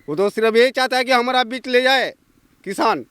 वो तो सिर्फ यही चाहता है कि हमारा बीज ले जाए, किसान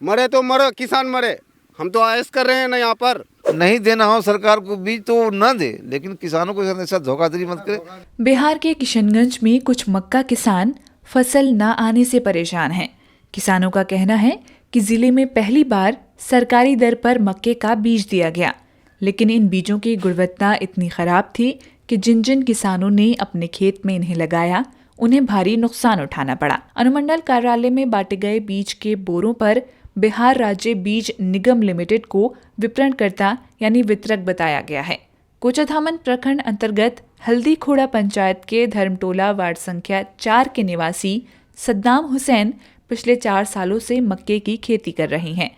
मरे तो मरे, किसान मरे। हम तो आयस कर रहे हैं ना यहाँ पर। नहीं देना हो सरकार को बीज तो ना दे, लेकिन किसानों को ऐसा धोखाधड़ी मत करे। बिहार के किशनगंज में कुछ मक्का किसान फसल न आने से परेशान हैं। किसानों का कहना है कि जिले में पहली बार सरकारी दर पर मक्के का बीज दिया गया, लेकिन इन बीजों की गुणवत्ता इतनी खराब थी कि जिन जिन किसानों ने अपने खेत में इन्हें लगाया उन्हें भारी नुकसान उठाना पड़ा। अनुमंडल कार्यालय में बांटे गए बीज के बोरों पर बिहार राज्य बीज निगम लिमिटेड को विपणनकर्ता यानी वितरक बताया गया है। कोचाधामन प्रखंड अंतर्गत हल्दीखोड़ा पंचायत के धर्मटोला वार्ड संख्या 4 के निवासी सद्दाम हुसैन पिछले 4 सालों से मक्के की खेती कर रही हैं।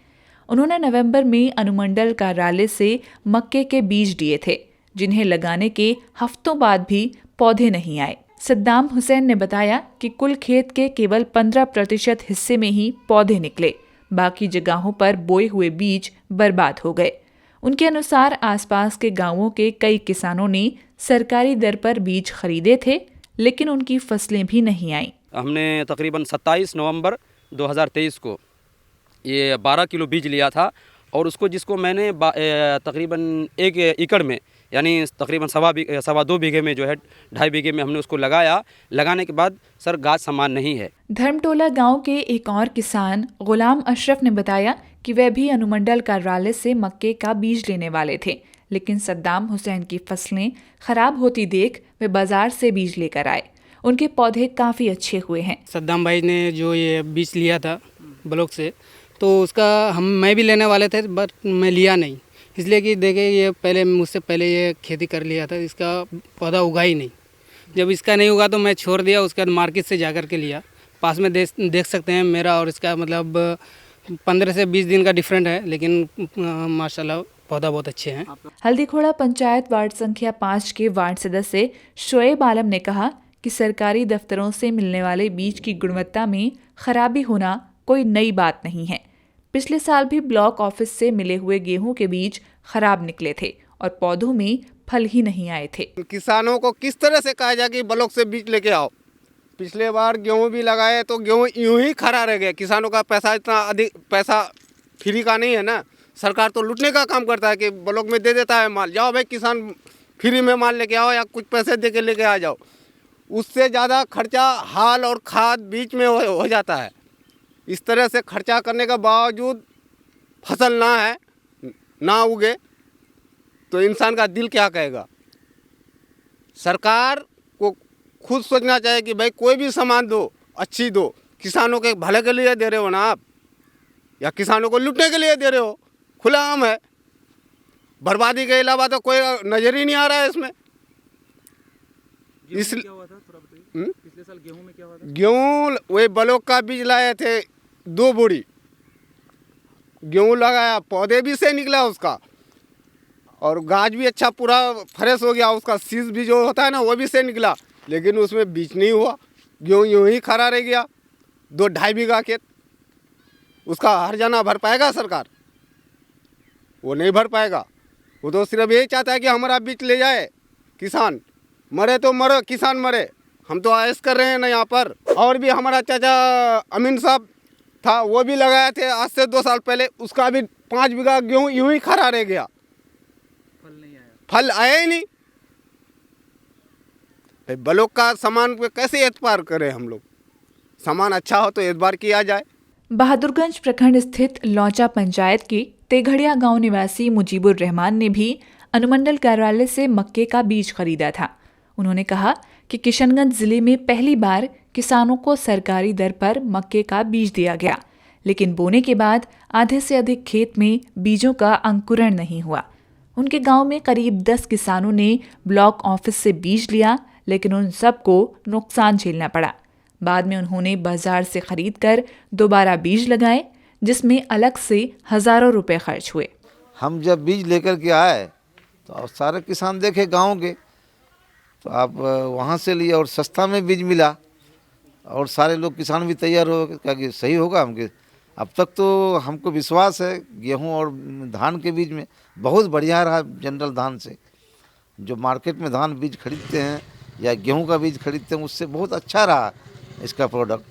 उन्होंने नवंबर में अनुमंडल कार्यालय से मक्के के बीज दिए थे, जिन्हें लगाने के हफ्तों बाद भी पौधे नहीं आए। सद्दाम हुसैन ने बताया कि कुल खेत के केवल 15% हिस्से में ही पौधे निकले, बाकी जगहों पर बोए हुए बीज बर्बाद हो गए। उनके अनुसार आसपास के गांवों के कई किसानों ने सरकारी दर पर बीज खरीदे थे, लेकिन उनकी फसलें भी नहीं आईं। हमने तकरीबन 27 नवंबर 2023 को ये 12 किलो बीज लिया था, और उसको जिसको मैंने तकरीबन 1 एकड़ में यानी तकरीबन 2.25 बीघे में जो है 2.5 बीघे में हमने उसको लगाया। लगाने के बाद सर गाछ समान नहीं है। धर्मटोला गांव के एक और किसान गुलाम अशरफ ने बताया कि वे भी अनुमंडल कार्यालय से मक्के का बीज लेने वाले थे, लेकिन सद्दाम हुसैन की फसलें खराब होती देख वे बाजार से बीज लेकर आए। उनके पौधे काफ़ी अच्छे हुए हैं। सद्दाम भाई ने जो ये बीज लिया था ब्लॉक से, तो उसका मैं भी लेने वाले थे, बट मैं लिया नहीं, इसलिए कि देखे ये पहले मुझसे पहले ये खेती कर लिया था, इसका पौधा उगा ही नहीं। जब इसका नहीं उगा तो मैं छोड़ दिया। उसके बाद मार्केट से जा कर के लिया। पास में देख सकते हैं मेरा और इसका मतलब 15 से 20 दिन का डिफरेंट है, लेकिन माशाल्लाह पौधा बहुत अच्छे हैं। हल्दीखोड़ा पंचायत वार्ड संख्या 5 के वार्ड सदस्य शोएब आलम ने कहा कि सरकारी दफ्तरों से मिलने वाले बीज की गुणवत्ता में खराबी होना कोई नई बात नहीं है। पिछले साल भी ब्लॉक ऑफिस से मिले हुए गेहूं के बीज खराब निकले थे और पौधों में फल ही नहीं आए थे। किसानों को किस तरह से कहा जाए कि ब्लॉक से बीज लेके आओ। पिछले बार गेहूं भी लगाए तो गेहूं यूं ही खड़ा रह गया। किसानों का पैसा इतना अधिक पैसा फ्री का नहीं है ना, सरकार तो लूटने का काम करता है कि ब्लॉक में दे देता है माल, जाओ भाई किसान फ्री में माल लेके आओ या कुछ पैसे दे के लेके आ जाओ। उससे ज़्यादा खर्चा हाल और खाद बीच में हो जाता है। इस तरह से खर्चा करने के बावजूद फसल ना है, ना उगे, तो इंसान का दिल क्या कहेगा। सरकार को खुद सोचना चाहिए कि भाई कोई भी सामान दो, अच्छी दो। किसानों के भले के लिए दे रहे हो ना आप, या किसानों को लूटने के लिए दे रहे हो, खुला आम है। बर्बादी के अलावा तो कोई नज़र ही नहीं आ रहा है इसमें। पिछले साल गेहूं में क्या हुआ था? गेहूँ वही ब्लॉक का बीज लाए थे 2 बोरी गेहूँ लगाया, पौधे भी से निकला उसका, और गाछ भी अच्छा पूरा फ्रेश हो गया। उसका सीज भी जो होता है ना वो भी से निकला, लेकिन उसमें बीज नहीं हुआ। गेहूँ यूँ ही खड़ा रह गया। 2-2.5 बीघा खेत, उसका हर्जाना भर पाएगा सरकार? वो नहीं भर पाएगा। वो तो सिर्फ यही चाहता है कि हमारा बीज ले जाए, किसान मरे तो मरे, किसान मरे। हम तो आयस कर रहे हैं ना यहाँ पर। और भी हमारा चाचा अमीन साहब था, वो भी लगाए थे आज से 2 साल पहले, उसका भी 5 बीघा गेहूँ यूँ ही खड़ा रह गया, फल नहीं आया, फल आया ही नहीं। भाई ब्लॉक का सामान पे कैसे एतबार करें हम लोग? सामान अच्छा हो तो एतबार किया जाए। बहादुरगंज प्रखंड स्थित लौचा पंचायत के तेघड़िया गांव निवासी मुजीबुर रहमान ने भी अनुमंडल कार्यालय से मक्के का बीज खरीदा था। उन्होंने कहा कि किशनगंज जिले में पहली बार किसानों को सरकारी दर पर मक्के का बीज दिया गया, लेकिन बोने के बाद आधे से अधिक खेत में बीजों का अंकुरण नहीं हुआ। उनके गांव में करीब 10 किसानों ने ब्लॉक ऑफिस से बीज लिया, लेकिन उन सबको नुकसान झेलना पड़ा। बाद में उन्होंने बाजार से खरीदकर दोबारा बीज लगाए, जिसमें अलग से हजारों रुपए खर्च हुए। हम जब बीज लेकर के आए तो अब सारे किसान देखे गांव के, तो आप वहाँ से लिए और सस्ता में बीज मिला, और सारे लोग किसान भी तैयार हो गए कि सही होगा हमके। अब तक तो हमको विश्वास है गेहूं और धान के बीज में बहुत बढ़िया रहा। जनरल धान से जो मार्केट में धान बीज खरीदते हैं या गेहूं का बीज खरीदते हैं, उससे बहुत अच्छा रहा इसका प्रोडक्ट।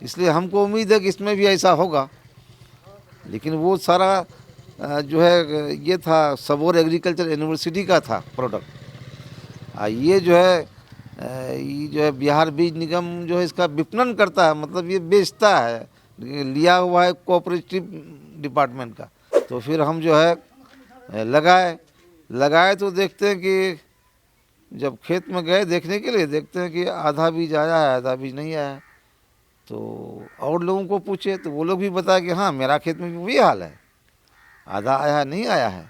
इसलिए हमको उम्मीद है कि इसमें भी ऐसा होगा। लेकिन वो सारा जो है ये था सबौर एग्रीकल्चर यूनिवर्सिटी का था प्रोडक्ट। ये जो है बिहार बीज निगम जो है इसका विपणन करता है, मतलब ये बेचता है, लिया हुआ है कोऑपरेटिव डिपार्टमेंट का। तो फिर हम जो है लगाए तो देखते हैं कि जब खेत में गए देखने के लिए, देखते हैं कि आधा बीज आया है आधा बीज नहीं आया। तो और लोगों को पूछे तो वो लोग भी बताए कि हाँ मेरा खेत में भी वही हाल है, आधा आया है नहीं आया है।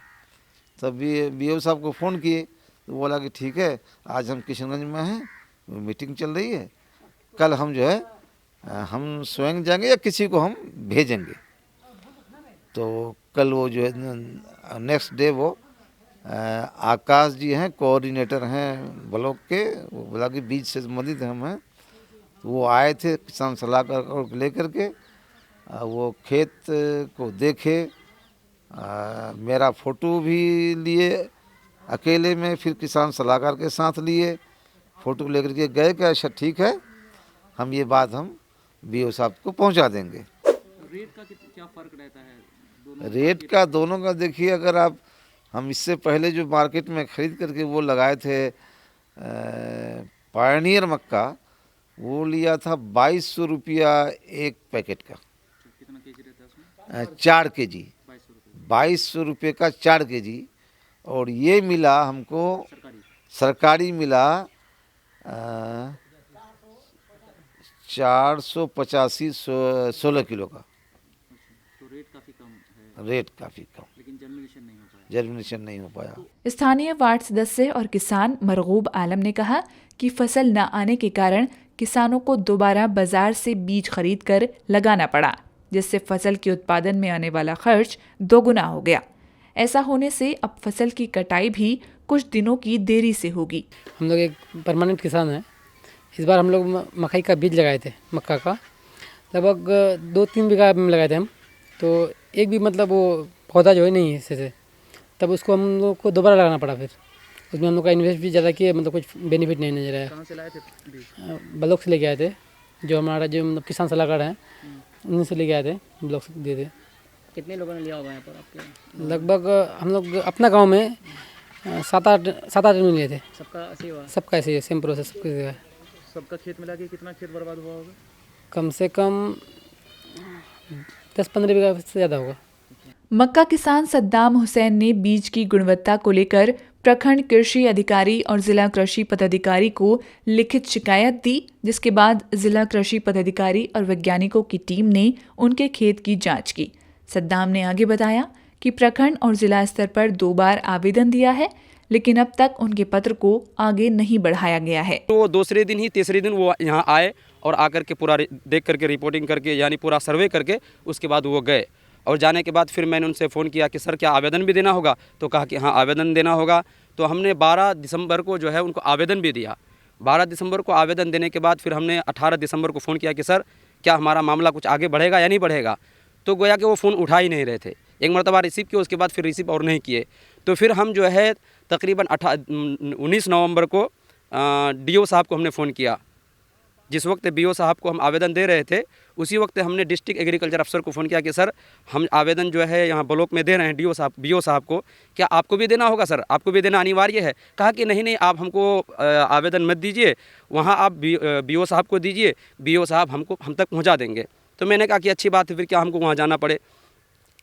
तब BO साहब को फ़ोन किए तो बोला कि ठीक है, आज हम किशनगंज में हैं, मीटिंग चल रही है, कल हम जो है हम स्वयं जाएंगे या किसी को हम भेजेंगे। तो कल वो जो है नेक्स्ट डे वो आकाश जी हैं, कोऑर्डिनेटर हैं ब्लॉक के, वो बोला कि बीज से संबंधित हम हैं। वो आए थे किसान सलाहकार लेकर के, वो खेत को देखे, मेरा फ़ोटो भी लिए अकेले में, फिर किसान सलाहकार के साथ लिए, फ़ोटो लेकर के गए कि अच्छा ठीक है, हम ये बात हम BO साहब को पहुंचा देंगे। रेट का क्या फ़र्क रहता है रेट का दोनों का देखिए, अगर आप हम इससे पहले जो मार्केट में ख़रीद करके वो लगाए थे पायनियर मक्का, वो लिया था 2200 रुपया एक पैकेट का। कितना केजी रहता है उसमें? 4 केजी, 2200 2200 रुपये रुपये का 4 केजी। और ये मिला हमको सरकारी मिला 485 16 किलो का। तो रेट काफ़ी कम है, रेट काफ़ी कम, लेकिन जर्मिनेशन नहीं हो पाया। जर्मिनेशन नहीं हो पाया। स्थानीय वार्ड सदस्य और किसान मरगूब आलम ने कहा कि फसल न आने के कारण किसानों को दोबारा बाजार से बीज खरीद कर लगाना पड़ा, जिससे फसल के उत्पादन में आने वाला खर्च दोगुना हो गया। ऐसा होने से अब फसल की कटाई भी कुछ दिनों की देरी से होगी। हम लोग एक परमानेंट किसान हैं। इस बार हम लोग मकई का बीज लगाए थे, मक्का का लगभग 2-3 बीघा में लगाए थे हम। तो एक भी मतलब वो पौधा जो है नहीं है इससे, तब उसको हम लोग को दोबारा लगाना पड़ा। फिर उसमें हम लोग का इन्वेस्ट भी ज़्यादा किए, मतलब कुछ बेनिफिट नहीं नजर आया। कहाँ से लाए थे बीज? ब्लॉक से लेके आए थे, जो हमारा जो मतलब किसान सलाहकार हैं उन्हीं से लेके आए थे, ब्लॉक से दिए थे। कितने लोगों ने लिया होगा यहाँ पर आपके? लगभग हम लोग अपना गांव में 7-8 आदमी लिए थे। सबका ऐसे ही हुआ? सबका ऐसे ही सेम प्रोसेस है। सबका खेत मिला के कितना खेत बर्बाद हुआ होगा? कम से कम 10-15 बीघा से ज़्यादा होगा। मक्का किसान सद्दाम हुसैन ने बीज की गुणवत्ता को लेकर प्रखंड कृषि अधिकारी और जिला कृषि पदाधिकारी को लिखित शिकायत दी, जिसके बाद जिला कृषि पदाधिकारी और वैज्ञानिकों की टीम ने उनके खेत की जांच की। सद्दाम ने आगे बताया कि प्रखंड और जिला स्तर पर 2 बार आवेदन दिया है, लेकिन अब तक उनके पत्र को आगे नहीं बढ़ाया गया है। तो दूसरे दिन ही तीसरे दिन वो यहाँ आए और आकर के पूरा देख करके रिपोर्टिंग करके यानी पूरा सर्वे करके उसके बाद वो गए। और जाने के बाद फिर मैंने उनसे फ़ोन किया कि सर क्या आवेदन भी देना होगा? तो कहा कि हाँ आवेदन देना होगा। तो हमने 12 दिसंबर को जो है उनको आवेदन भी दिया। 12 दिसंबर को आवेदन देने के बाद फिर हमने 18 दिसंबर को फ़ोन किया कि सर क्या हमारा मामला कुछ आगे बढ़ेगा या नहीं बढ़ेगा? तो गोया कि वो फ़ोन उठा ही नहीं रहे थे। एक मरतबा रिसीव किए, उसके बाद फिर रिसीव और नहीं किए। तो फिर हम जो है तकरीबन 19 नवंबर को DO साहब को हमने फ़ोन किया। जिस वक्त BO साहब को हम आवेदन दे रहे थे, उसी वक्त हमने डिस्ट्रिक्ट एग्रीकल्चर अफसर को फ़ोन किया कि सर हम आवेदन जो है यहाँ ब्लॉक में दे रहे हैं BO साहब को, क्या आपको भी देना होगा? सर आपको भी देना अनिवार्य है। कहा कि नहीं आप हमको आवेदन मत दीजिए, वहाँ आप BO साहब को दीजिए, BO साहब हम तक पहुँचा देंगे। तो मैंने कहा कि अच्छी बात है, फिर क्या हमको वहाँ जाना पड़े।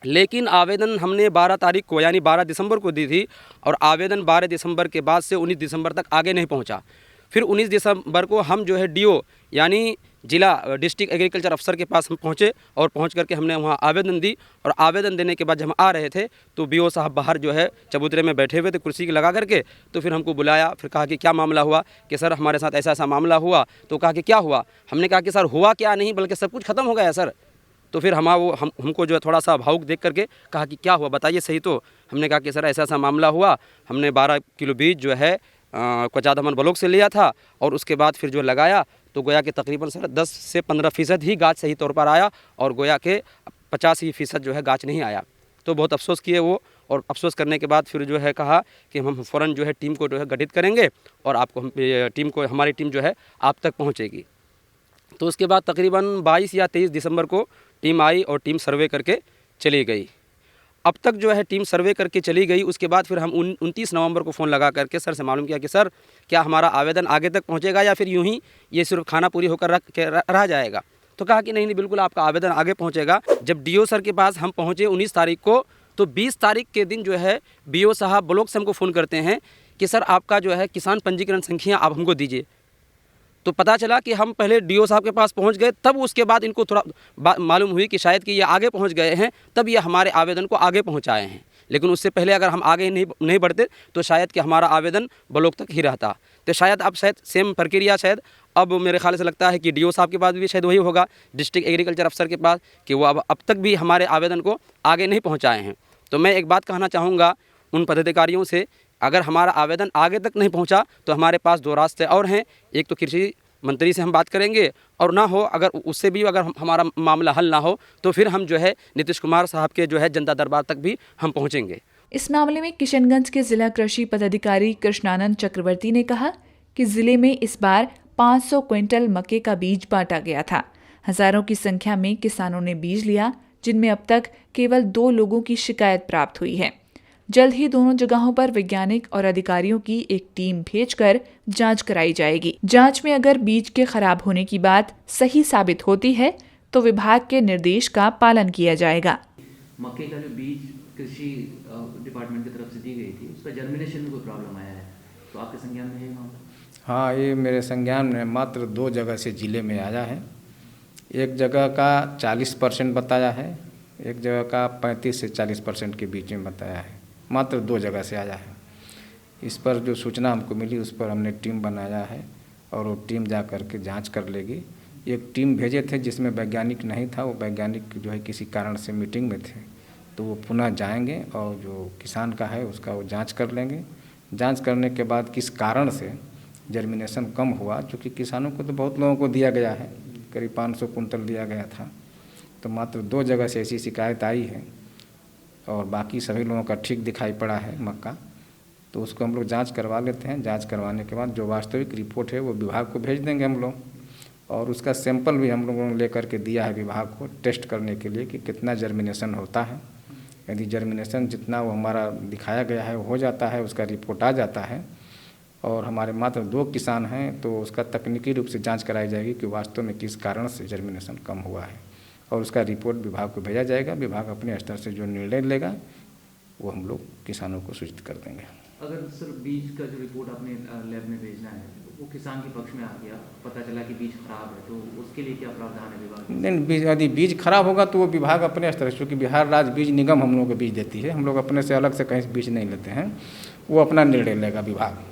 लेकिन आवेदन हमने 12 तारीख को यानी 12 दिसंबर को दी थी और आवेदन 12 दिसंबर के बाद से 19 दिसंबर तक आगे नहीं पहुंचा। फिर 19 दिसंबर को हम जो है DO यानी जिला डिस्ट्रिक्ट एग्रीकल्चर अफसर के पास हम पहुंचे और पहुंच करके हमने वहां आवेदन दी। और आवेदन देने के बाद जब हम आ रहे थे तो BO साहब बाहर जो है चबूतरे में बैठे हुए थे कुर्सी लगा करके। तो फिर हमको बुलाया, फिर कहा कि क्या मामला हुआ? कि सर हमारे साथ ऐसा ऐसा मामला हुआ। तो कहा कि क्या हुआ? हमने कहा कि सर हुआ क्या नहीं बल्कि सब कुछ ख़त्म हो गया सर। तो फिर हमको जो है थोड़ा सा भावुक देख करके कहा कि क्या हुआ बताइए सही। तो हमने कहा कि सर ऐसा ऐसा मामला हुआ, हमने 12 किलो बीज जो है कोचाधमन ब्लॉक से लिया था और उसके बाद फिर जो लगाया तो गोया के तकरीबन सर 10 से 15% ही गाछ सही तौर पर आया और गोया के 85% जो है गाछ नहीं आया। तो बहुत अफसोस किए वो, और अफसोस करने के बाद फिर जो है कहा कि हम फ़ौरन जो है टीम को जो है गठित करेंगे और आपको हमारी टीम जो है आप तक पहुँचेगी। तो उसके बाद तकरीबन 22 या 23 दिसंबर को टीम आई और टीम सर्वे करके चली गई। अब तक जो है टीम सर्वे करके चली गई। उसके बाद फिर हम 29 नवंबर को फ़ोन लगा करके सर से मालूम किया कि सर क्या हमारा आवेदन आगे तक पहुंचेगा या फिर यूं ही ये सिर्फ खाना पूरी होकर रह जाएगा। तो कहा कि नहीं नहीं, बिल्कुल आपका आवेदन आगे पहुंचेगा। जब डीओ सर के पास हम पहुंचे 19 तारीख को, तो 20 तारीख के दिन जो है बीओ साहब ब्लॉक से हमको फ़ोन करते हैं कि सर आपका जो है किसान पंजीकरण संख्या आप हमको दीजिए। तो पता चला कि हम पहले डीओ साहब के पास पहुंच गए, तब उसके बाद इनको थोड़ा मालूम हुई कि शायद कि ये आगे पहुंच गए हैं, तब ये हमारे आवेदन को आगे पहुंचाए हैं। लेकिन उससे पहले अगर हम आगे नहीं बढ़ते तो शायद कि हमारा आवेदन ब्लॉक तक ही रहता। तो शायद अब शायद सेम प्रक्रिया शायद अब मेरे ख्याल से लगता है कि डीओ साहब के पास भी शायद वही होगा, डिस्ट्रिक्ट एग्रीकल्चर अफसर के पास, कि वो अब तक भी हमारे आवेदन को आगे नहीं पहुँचाए हैं। तो मैं एक बात कहना चाहूँगा उन पदाधिकारियों से, अगर हमारा आवेदन आगे तक नहीं पहुंचा तो हमारे पास दो रास्ते और हैं। एक तो कृषि मंत्री से हम बात करेंगे, और ना हो अगर उससे भी अगर हमारा मामला हल ना हो तो फिर हम जो है नीतीश कुमार साहब के जो है जनता दरबार तक भी हम पहुंचेंगे। इस मामले में किशनगंज के जिला कृषि पदाधिकारी कृष्णानंद चक्रवर्ती ने कहा कि जिले में इस बार 500 क्विंटल मक्के का बीज बांटा गया था। हजारों की संख्या में किसानों ने बीज लिया, जिनमें अब तक केवल 2 लोगों की शिकायत प्राप्त हुई है। जल्द ही दोनों जगहों पर वैज्ञानिक और अधिकारियों की एक टीम भेजकर जांच कराई जाएगी। जांच में अगर बीज के खराब होने की बात सही साबित होती है तो विभाग के निर्देश का पालन किया जाएगा। मक्के का जो बीज कृषि डिपार्टमेंट की तरफ से दी गई थी, उसका जर्मिनेशन में कोई प्रॉब्लम आया है, तो आपके संज्ञान में है मामला? हाँ, ये मेरे संज्ञान में मात्र 2 जगह से ज़िले में आया है। एक जगह का 40% बताया है, एक जगह का 35 से 40% के बीच में बताया है। मात्र 2 जगह से आया है। इस पर जो सूचना हमको मिली उस पर हमने टीम बनाया है और वो टीम जा कर के जाँच कर लेगी। एक टीम भेजे थे जिसमें वैज्ञानिक नहीं था, वो वैज्ञानिक जो है किसी कारण से मीटिंग में थे, तो वो पुनः जाएंगे और जो किसान का है उसका वो जांच कर लेंगे। जांच करने के बाद किस कारण से जर्मिनेशन कम हुआ, चूँकि किसानों को तो बहुत लोगों को दिया गया है, करीब 500 कुंटल दिया गया था, तो मात्र 2 जगह से ऐसी शिकायत आई है और बाकी सभी लोगों का ठीक दिखाई पड़ा है मक्का। तो उसको हम लोग जांच करवा लेते हैं। जांच करवाने के बाद जो वास्तविक रिपोर्ट है वो विभाग को भेज देंगे हम लोग, और उसका सैंपल भी हम लोगों ने लेकर के दिया है विभाग को टेस्ट करने के लिए कि कितना जर्मिनेशन होता है। यदि जर्मिनेशन जितना वो हमारा दिखाया गया है हो जाता है, उसका रिपोर्ट आ जाता है, और हमारे मात्र 2 किसान हैं, तो उसका तकनीकी रूप से जांच कराई जाएगी कि वास्तव में किस कारण से जर्मिनेशन कम हुआ है, और उसका रिपोर्ट विभाग को भेजा जाएगा। विभाग अपने स्तर से जो निर्णय लेगा वो हम लोग किसानों को सूचित कर देंगे। अगर सर बीज का जो रिपोर्ट आपने लैब में भेजना है वो किसान के पक्ष में आ गया, पता चला कि बीज खराब है, तो उसके लिए क्या प्रावधान है विभाग? नहीं, यदि बीज खराब होगा तो वो विभाग अपने स्तर से, क्योंकि बिहार राज्य बीज निगम हम लोगों को बीज देती है, हम लोग अपने से अलग से कहीं से बीज नहीं लेते हैं, वो अपना निर्णय लेगा विभाग।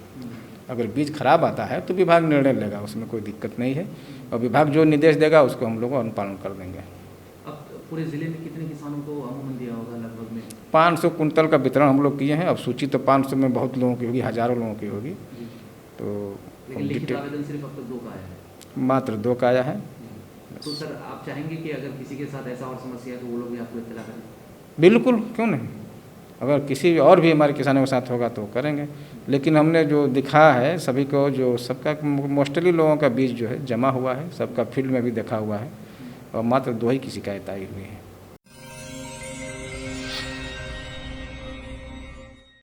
अगर बीज खराब आता है तो विभाग निर्णय लेगा, उसमें कोई दिक्कत नहीं है, और विभाग जो निर्देश देगा उसको हम लोग अनुपालन कर देंगे। अब पूरे ज़िले में कितने किसानों को अमूमन दिया होगा लगभग में? 500 कुंटल का वितरण हम लोग किए हैं। अब सूची तो 500 में बहुत लोगों की होगी, हज़ारों लोगों की होगी। तो लेकिन लिखित आवेदन सिर्फ अब तक 2 का आया है? मात्र 2 का आया है। तो सर आप चाहेंगे कि अगर किसी के साथ ऐसा और समस्या है तो वो लोग भी आपको इत्तला करें? बिल्कुल, क्यों नहीं। अगर किसी और भी हमारे किसानों के साथ होगा तो करेंगे, लेकिन हमने जो दिखा है सभी को, जो सबका मोस्टली लोगों का बीज जो है जमा हुआ है, सबका फील्ड में भी देखा हुआ है, और मात्र 2 ही की शिकायत आई हुई है।